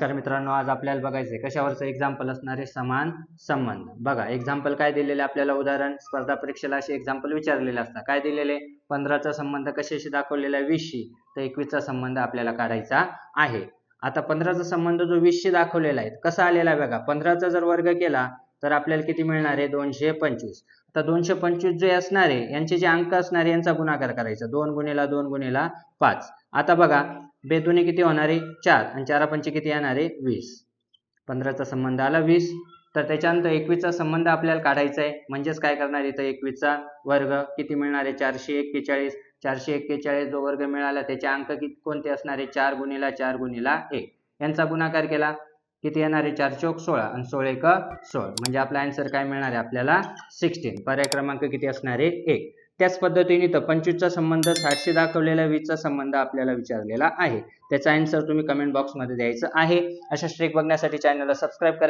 तर मित्रांनो, आज आपल्याला बघायचं आहे कशावरचं एक्झाम्पल असणारे समान संबंध. बघा, एक्झाम्पल काय दिलेले आपल्याला, उदाहरण स्पर्धा परीक्षेला असे एक्झाम्पल विचारलेले असतात. काय दिलेले, 15चा संबंध कशाशी दाखवलेला आहे, 20शी. तर 21चा संबंध आपल्याला काढायचा आहे. आता 15चा संबंध जो 20शी दाखवलेला आहे कसा आलेला आहे बघा. 15चा जर वर्ग केला तर आपल्याला किती मिळणार आहे, 225. आता 225 जे असणार आहे यांचे जे अंक असणार आहे यांचा गुणाकार करायचा, 2 गुणिला 2 गुणिला 5. आता बघा, बेदुनी किती होणार आहे, 4, आणि 4 पंचे किती येणार आहे, 20. 15चा संबंध आला 20. तर त्याच्यानंतर 21चा संबंध आपल्याला काढायचा आहे. म्हणजेच काय करणार इथं, 21चा वर्ग किती मिळणार आहे, 441. 441 जो वर्ग मिळाला त्याचे अंक कोणते असणार आहे, 4 गुणिला 4 गुणिला 1. यांचा गुणाकार केला किती येणार आहे, 4 चौक 16 आणि 16 एक 16. म्हणजे आपला आन्सर काय मिळणार आहे आपल्याला, 16. पर्याय क्रमांक किती असणार आहे, 1. त्याच पद्धतीने तर 25चा संबंध 60शी दाखवलेला 20चा संबंध आपल्याला विचारलेला आहे. त्याचा आन्सर तुम्ही कमेंट बॉक्समध्ये द्यायचं आहे. अशा ट्रिक बघण्यासाठी चॅनलला सबस्क्राईब करा.